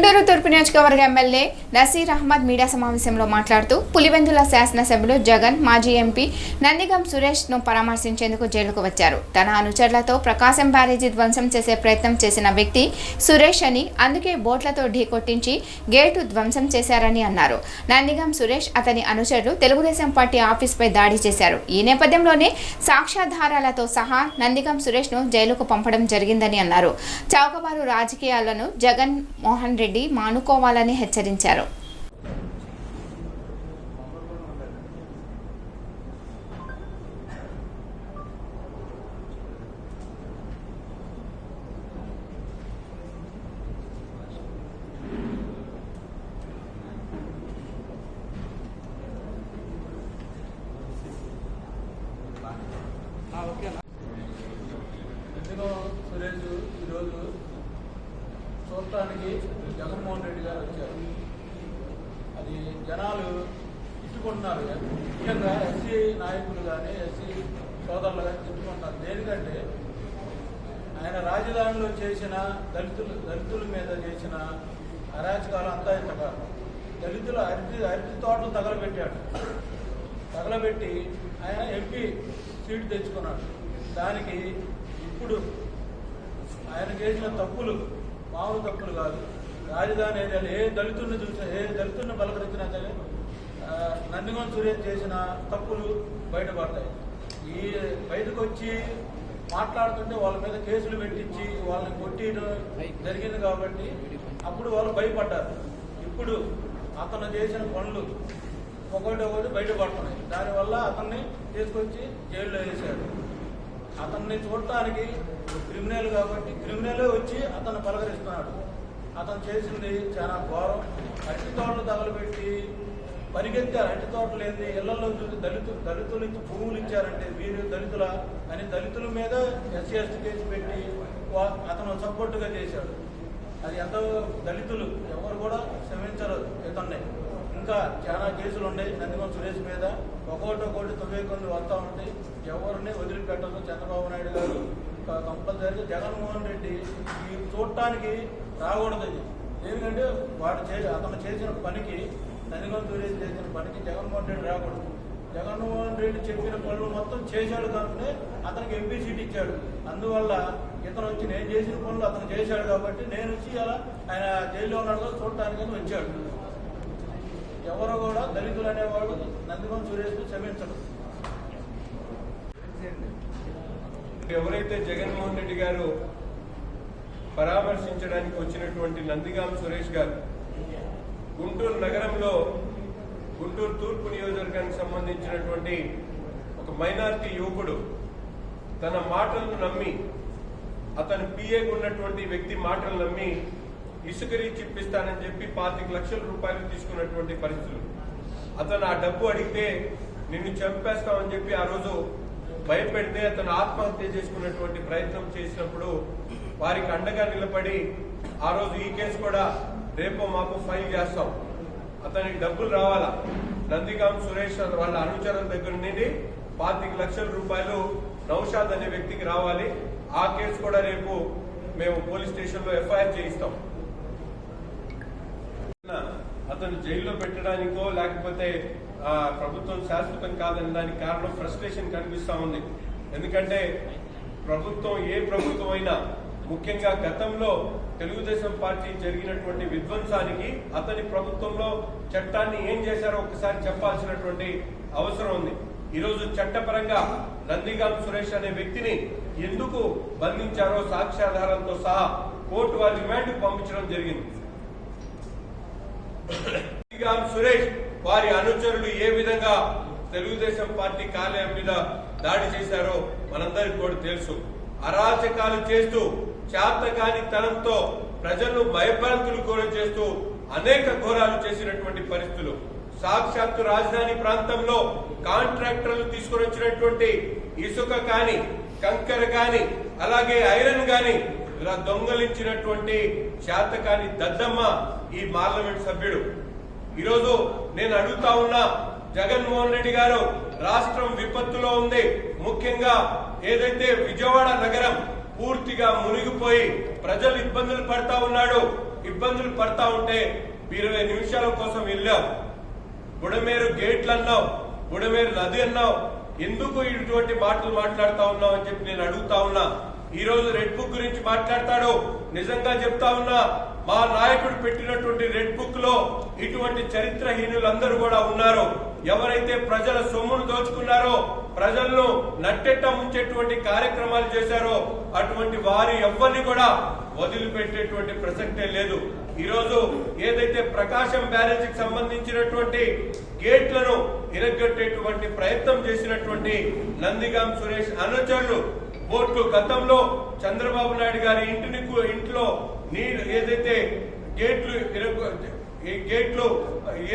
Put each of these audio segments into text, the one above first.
గుంటూరు తూర్పు నియోజకవర్గ MLA Naseer Ahmed media సమావేశంలో మాట్లాడుతూ పులివెందుల శాసనసభ్యులు జగన్ మాజీ ఎంపీ నందిగం సురేష్ను పరామర్శించేందుకు జైలుకు వచ్చారు. తన అనుచరులతో ప్రకాశం బ్యారేజీ ధ్వంసం చేసే ప్రయత్నం చేసిన వ్యక్తి సురేష్ అని, అందుకే బోట్లతో ఢీకొట్టించి గేటు ధ్వంసం చేశారని అన్నారు. నందిగం సురేష్ అతని అనుచరులు తెలుగుదేశం పార్టీ ఆఫీస్పై దాడి చేశారు. ఈ నేపథ్యంలోనే సాక్ష్యాధారాలతో సహా నందిగం సురేష్ను జైలుకు పంపడం జరిగిందని అన్నారు. చౌకబారు రాజకీయాలను జగన్ మోహన్ రెడ్డి మానుకోవాలని హెచ్చరించారు. సురేష్ ఈరోజు చూడటానికి జగన్మోహన్ రెడ్డి గారు వచ్చారు. అది జనాలు తిట్టుకుంటున్నారు. ముఖ్యంగా ఎస్సీ నాయకులు కానీ ఎస్సీ సోదరులు కానీ తిట్టుకుంటున్నారు. దేనికంటే ఆయన రాజధానిలో చేసిన దళితుల మీద చేసిన అరాచకాలు అంతా ఇంత కాదు. దళితులు అరటి తోటలు తగలబెట్టి ఆయన ఎంపీ సీటు తెచ్చుకున్నాడు. దానికి ఇప్పుడు ఆయన చేసిన తప్పులు మామూలు తప్పులు కాదు. రాజధాని ఏరియాలో ఏ దళితుడిని పలకరించినా సరే నందిగం సురేష్ చేసిన తప్పులు బయటపడతాయి. ఈ బయటకు వచ్చి మాట్లాడుతుంటే వాళ్ళ మీద కేసులు పెట్టించి వాళ్ళని కొట్టడం జరిగింది కాబట్టి అప్పుడు వాళ్ళు భయపడ్డారు. ఇప్పుడు అతను చేసిన పనులు ఒకటి బయటపడుతున్నాయి. దానివల్ల అతన్ని తీసుకొచ్చి జైల్లో వేశారు. అతన్ని చూడటానికి క్రిమినల్ కాబట్టి క్రిమినలే వచ్చి అతను పలకరిస్తున్నాడు. అతను చేసింది చాలా ఘోరం. అరటి తోటలు తగలబెట్టి పరిగెత్తారు. అరటి తోటలు ఏంది ఇళ్లలో చూసి దళితులకి భూములు ఇచ్చారంటే వీరు దళితుల అని దళితుల మీద ఎస్సీ ఎస్టీ కేసు పెట్టి అతను సపోర్టుగా చేశాడు. అది ఎంతో దళితులు ఎవరు కూడా క్షమించరు ఇతన్ని. ఇంకా చాలా కేసులు ఉన్నాయి నందిగం సురేష్ మీద. ఒక్కొక్కటి తొవ్వేకొంది వస్తూ ఉంటాయి. ఎవరిని వదిలిపెట్టదు చంద్రబాబు నాయుడు గారు. కంపల్సరీగా జగన్మోహన్ రెడ్డి ఈ చూడటానికి రాకూడదు. ఎందుకంటే అతను చేసిన పనికి నందిగం సురేష్ చేసిన పనికి జగన్మోహన్ రెడ్డి రాకూడదు. జగన్మోహన్ రెడ్డి చెప్పిన పనులు మొత్తం చేశాడు కనుకనే అతనికి ఎంపీ సీట్ ఇచ్చాడు. అందువల్ల ఇతను వచ్చి నేను చేసిన పనులు అతను చేశాడు కాబట్టి నేను వచ్చి అలా ఆయన జైల్లో ఉన్నాడు చూడటానికి వచ్చాడు. ఎవరు కూడా దళితులు అనేవాడు నందిగం సురేష్ క్షమించడు. ఎవరైతే జగన్మోహన్ రెడ్డి గారు పరామర్శించడానికి వచ్చినటువంటి నందిగం సురేష్ గారు గుంటూరు నగరంలో గుంటూరు తూర్పు నియోజకవర్గానికి సంబంధించినటువంటి ఒక మైనారిటీ యువకుడు తన మాటలను నమ్మి, అతను పిఏకు ఉన్నటువంటి వ్యక్తి మాటలు నమ్మి ఇసుక రీచ్ ఇప్పిస్తానని చెప్పి 25 లక్షల రూపాయలు తీసుకున్నటువంటి పరిస్థితులు. అతను ఆ డబ్బు అడిగితే నిన్ను చంపేస్తామని చెప్పి ఆ రోజు భయపెడితే అతను ఆత్మహత్య చేసుకున్నటువంటి ప్రయత్నం చేసినప్పుడు వారికి అండగా నిలబడి ఆ రోజు ఈ కేసు కూడా రేపో మాకు ఫైల్ చేస్తాం, అతనికి డబ్బులు రావాలా, నందిగం సురేష్ వాళ్ళ అనుచరుల దగ్గర నుండి 25 లక్షల రూపాయలు నౌషాద్ అనే వ్యక్తికి రావాలి. ఆ కేసు కూడా రేపు మేము పోలీస్ స్టేషన్ లో ఎఫ్ఐఆర్ చేయిస్తాం. అతను జైల్లో పెట్టడానికో లేకపోతే ప్రభుత్వం శాశ్వతం కాదని దానికి కారణం ఫ్రస్ట్రేషన్ కనిపిస్తా ఉంది. ఎందుకంటే ప్రభుత్వం ఏ ప్రభుత్వం అయినా, ముఖ్యంగా గతంలో తెలుగుదేశం పార్టీ జరిగినటువంటి విధ్వంసానికి అతని ప్రభుత్వంలో చట్టాన్ని ఏం చేశారో ఒకసారి చెప్పాల్సినటువంటి అవసరం ఉంది. ఈరోజు చట్టపరంగా నందిగం సురేష్ అనే వ్యక్తిని ఎందుకు బంధించారో సాక్ష్యాధారాలతో సహా కోర్టు వారి రిమాండ్ పంపించడం జరిగింది. నందిగం సురేష్ వారి అనుచరులు ఏ విధంగా తెలుగుదేశం పార్టీ కార్యాలయం మీద దాడి చేశారో మనందరికీ కూడా తెలుసు. అరాచకాలు చేస్తూ చేతకాని తనంతో ప్రజలను భయభ్రాంతులు కూడా చేస్తూ అనేక ఘోరాలు చేసినటువంటి పరిస్థితులు. సాక్షాత్తు రాజధాని ప్రాంతంలో కాంట్రాక్టర్లు తీసుకుని వచ్చినటువంటి ఇసుక కాని, కంకర కాని, అలాగే ఐరన్ గాని ఇలా దొంగలించినటువంటి చేతకాని దద్దమ్మ ఈ పార్లమెంట్ సభ్యుడు. ఈరోజు నేను అడుగుతా ఉన్నా, జగన్మోహన్ రెడ్డి గారు రాష్ట్రం విపత్తులో ఉంది. ముఖ్యంగా ఏదైతే విజయవాడ నగరం పూర్తిగా మునిగిపోయి ప్రజలు ఇబ్బందులు పడతా ఉన్నాడు, ఇబ్బందులు పడతా ఉంటే 20 నిమిషాల కోసం వెళ్ళాం. బుడమేరు గేట్లు అన్నావు, బుడమేరు నది అన్నావు, ఎందుకు ఇటువంటి మాటలు మాట్లాడుతా ఉన్నావు అని చెప్పి నేను అడుగుతా ఉన్నా. ఈ రోజు రెడ్ బుక్ గురించి మాట్లాడతాడు. నిజంగా చెప్తా ఉన్నా, మా నాయకుడు పెట్టినటువంటి రెడ్ బుక్ లో ఇటువంటి చరిత్రహీనులందరూ కూడా ఉన్నారు. ఎవరైతే ప్రజల సొమ్మును దోచుకున్నారో, ప్రజలను నట్టెట్ట ముంచేటువంటి కార్యక్రమాలు చేశారో అటువంటి వారి ఎవ్వరిని కూడా వదిలిపెట్టేటువంటి ప్రసక్తే లేదు. ఈ రోజు ఏదైతే ప్రకాశం బ్యారేజీకి సంబంధించినటువంటి గేట్లను ఇరగొట్టేటువంటి ప్రయత్నం చేసినటువంటి నందిగాం సురేష్ అనుచరులు బోట్లు గతంలో చంద్రబాబు నాయుడు గారి ఇంట్లో నీళ్లు ఏదైతే గేట్లు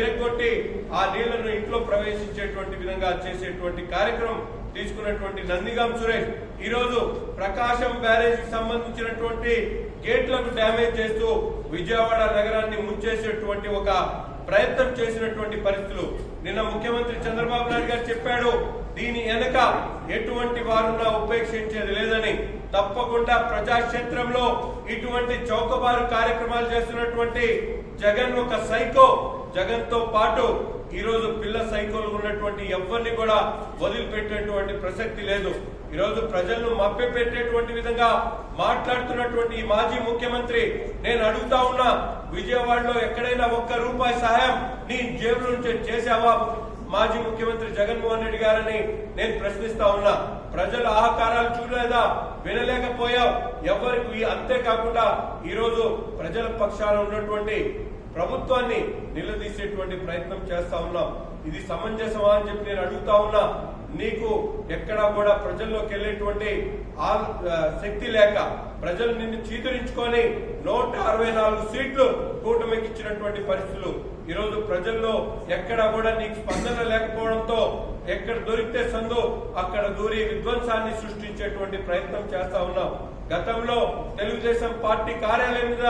ఇరగొట్టి ఆ నీళ్లను ఇంట్లో ప్రవేశించేటువంటి విధంగా చేసేటువంటి కార్యక్రమం తీసుకున్నటువంటి నందిగాం సురేష్ ఈ రోజు ప్రకాశం బ్యారేజీకి సంబంధించినటువంటి గేట్లకు డ్యామేజ్ చేస్తూ విజయవాడ నగరాన్ని ముంచేసేటువంటి ఒక ప్రయత్నం చేసినటువంటి పరిస్థితులు నిన్న ముఖ్యమంత్రి చంద్రబాబు నాయుడు గారు చెప్పాడు. దీని వెనక ఎటువంటి వారున్నా ఉపేక్షించేది లేదని. తప్పకుండా ప్రజాక్షేత్రంలో ఇటువంటి చౌకబారు కార్యక్రమాలు చేస్తున్నటువంటి జగన్ ఒక సైకో. జగన్ తో పాటు ఈ రోజు పిల్ల సైకోలు ఉన్నటువంటి ఎవరిని కూడా వదిలిపెట్టేటువంటి ప్రసక్తి లేదు. ఈ రోజు ప్రజలను మభ్యపెట్టేటువంటి విధంగా మాట్లాడుతున్నటువంటి ఈ మాజీ ముఖ్యమంత్రి నేను అడుగుతా ఉన్నా, విజయవాడలో ఎక్కడైనా ₹1 సహాయం నీ జేబుల నుంచి చేశావా మాజీ ముఖ్యమంత్రి జగన్మోహన్ రెడ్డి గారని నేను ప్రశ్నిస్తా ఉన్నా. ప్రజల ఆహకారాలు చూడలేదా, వినలేకపోయావు ఎవరికి. అంతేకాకుండా ఈ రోజు ప్రజల పక్షాన ఉన్నటువంటి ప్రభుత్వాన్ని నిలదీసేటువంటి ప్రయత్నం చేస్తా ఉన్నాం. ఇది సమంజసమా అని చెప్పి నేను అడుగుతా ఉన్నా. నీకు ఎక్కడా కూడా ప్రజల్లోకి వెళ్లేటువంటి శక్తి లేక ప్రజలు నిన్ను చీదరించుకొని 164 సీట్లు కూటమికి ఇచ్చినటువంటి పరిస్థితులు. ఈ రోజు ప్రజల్లో ఎక్కడా కూడా నీకు స్పందన లేకపోవడంతో ఎక్కడ దొరికితే సందు అక్కడ దూరి విధ్వంసాన్ని సృష్టించేటువంటి ప్రయత్నం చేస్తా ఉన్నాం. గతంలో తెలుగుదేశం పార్టీ కార్యాలయం మీద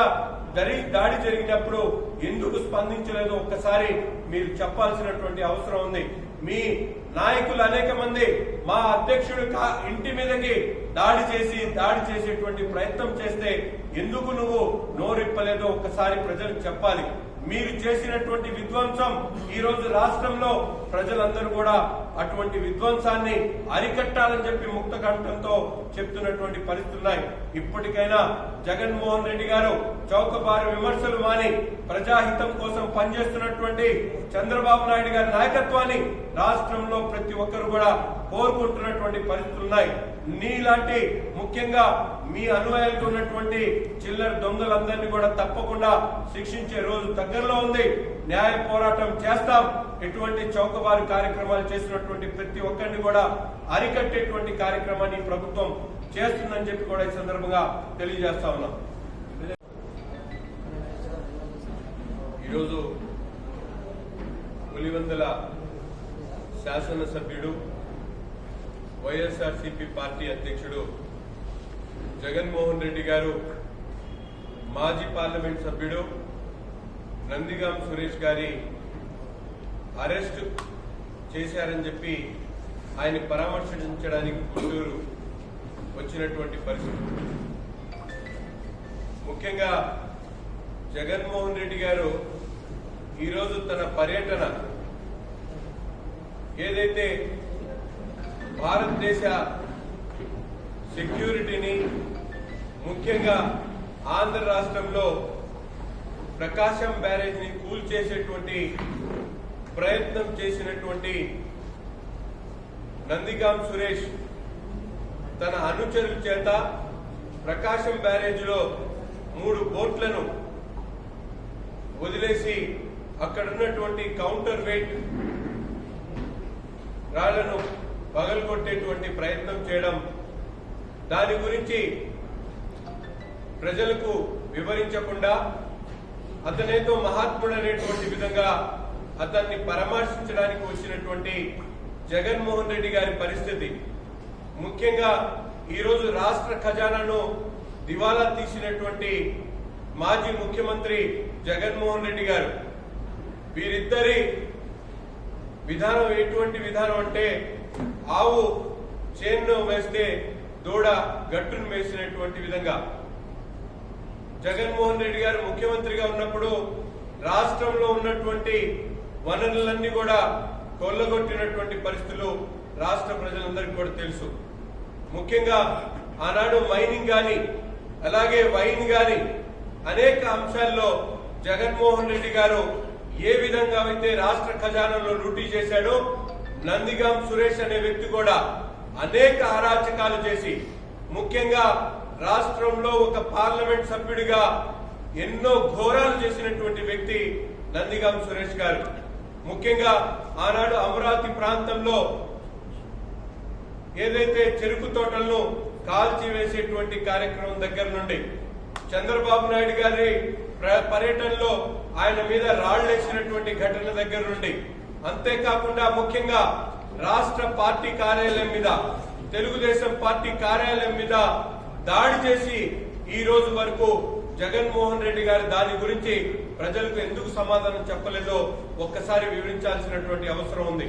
దాడి జరిగినప్పుడు ఎందుకు స్పందించలేదో ఒక్కసారి మీరు చెప్పాల్సినటువంటి అవసరం ఉంది. మీ నాయకులు అనేక మంది మా అధ్యక్షుడు ఇంటి మీదకి దాడి చేసేటువంటి ప్రయత్నం చేస్తే ఎందుకు నువ్వు నోరిప్పలేదో ఒక్కసారి ప్రజలకు చెప్పాలి. మీరు చేసినటువంటి విధ్వంసం ఈ రోజు రాష్ట్రంలో ప్రజలందరూ కూడా అటువంటి విధ్వంసాన్ని అరికట్టాలని చెప్పి ముక్త కంఠంతో చెప్తున్నటువంటి పరిస్థితులున్నాయి. ఇప్పటికైనా జగన్మోహన్ రెడ్డి గారు చౌకబారు విమర్శలు మాని ప్రజాహితం కోసం పనిచేస్తున్నటువంటి చంద్రబాబు నాయుడు గారి నాయకత్వాన్ని రాష్ట్రంలో ప్రతి ఒక్కరు కూడా కోరుకుంటున్నటువంటి పరిస్థితులున్నాయి. నీలాంటి ముఖ్యంగా మీ అనుయాయులకు ఉన్నటువంటి చిల్లర దొంగలందరినీ కూడా తప్పకుండా శిక్షించే రోజు దగ్గరలో ఉంది. న్యాయ పోరాటం చేస్తాం. ఎటువంటి చౌకబారు కార్యక్రమాలు చేసినటువంటి ప్రతి ఒక్కరిని కూడా అరికట్టేటువంటి కార్యక్రమాన్ని ప్రభుత్వం చేస్తుందని చెప్పి కూడా ఈ సందర్భంగా తెలియజేస్తా ఉన్నాం. ఈరోజు పులివెందుల శాసనసభ్యుడు వైఎస్ఆర్సీపీ పార్టీ అధ్యక్షుడు జగన్మోహన్ రెడ్డి గారు మాజీ పార్లమెంట్ సభ్యుడు నందిగాం సురేష్ గారి అరెస్ట్ చేశారని చెప్పి ఆయన పరామర్శించడానికి గుంటూరు వచ్చినటువంటి పరిస్థితి. ముఖ్యంగా జగన్మోహన్ రెడ్డి గారు ఈరోజు తన పర్యటన ఏదైతే భారతదేశ సెక్యూరిటీని ముఖ్యంగా ఆంధ్ర రాష్ట్రంలో ప్రకాశం బ్యారేజ్ని కూల్చేసేటువంటి ప్రయత్నం చేసినటువంటి నందిగాం సురేష్ తన అనుచరుల చేత ప్రకాశం బ్యారేజ్లో 3 బోట్లను వదిలేసి అక్కడ ఉన్నటువంటి కౌంటర్ వెయిట్ రాళ్లను పగలగొట్టేటువంటి ప్రయత్నం చేయడం, దాని గురించి ప్రజలకు వివరించకుండా అతనేతో మహాత్ముడు అనేటువంటి విధంగా అతన్ని పరామర్శించడానికి వచ్చినటువంటి జగన్మోహన్ రెడ్డి గారి పరిస్థితి. ముఖ్యంగా ఈరోజు రాష్ట్ర ఖజానాను దివాలా తీసినటువంటి మాజీ ముఖ్యమంత్రి జగన్మోహన్ రెడ్డి గారు, వీరిద్దరి విధానం ఎటువంటి విధానం అంటే ఆవు చేన్ను వేస్తే దూడ గట్టును వేసినటువంటి విధంగా జగన్మోహన్ రెడ్డి గారు ముఖ్యమంత్రిగా ఉన్నప్పుడు రాష్ట్రంలో ఉన్నటువంటి వనరులన్నీ కూడా కొల్లగొట్టినటువంటి పరిస్థితులు రాష్ట్ర ప్రజలందరికీ కూడా తెలుసు. ముఖ్యంగా ఆనాడు మైనింగ్ గాని అలాగే వైన్ గాని అనేక అంశాల్లో జగన్మోహన్ రెడ్డి గారు ఏ విధంగా అయితే రాష్ట్ర ఖజానాలో లూటీ చేశాడో నందిగాం సురేష్ అనే వ్యక్తి కూడా అనేక అరాచకాలు చేసి ముఖ్యంగా రాష్ట్రంలో ఒక పార్లమెంట్ సభ్యుడిగా ఎన్నో ఘోరాలు చేసినటువంటి వ్యక్తి నందిగాం సురేష్ గారు. ముఖ్యంగా ఆనాడు అమరావతి ప్రాంతంలో ఏదైతే చెరుకు తోటలను కాల్చివేసేటువంటి కార్యక్రమం దగ్గర నుండి చంద్రబాబు నాయుడు గారి పర్యటనలో ఆయన మీద రాళ్లేసినటువంటి ఘటన దగ్గర నుండి అంతేకాకుండా ముఖ్యంగా రాష్ట్ర పార్టీ కార్యాలయం మీద తెలుగుదేశం పార్టీ కార్యాలయం మీద దాడి చేసి ఈ రోజు వరకు జగన్మోహన్ రెడ్డి గారు దాని గురించి ప్రజలకు ఎందుకు సమాధానం చెప్పలేదో ఒక్కసారి వివరించాల్సినటువంటి అవసరం ఉంది.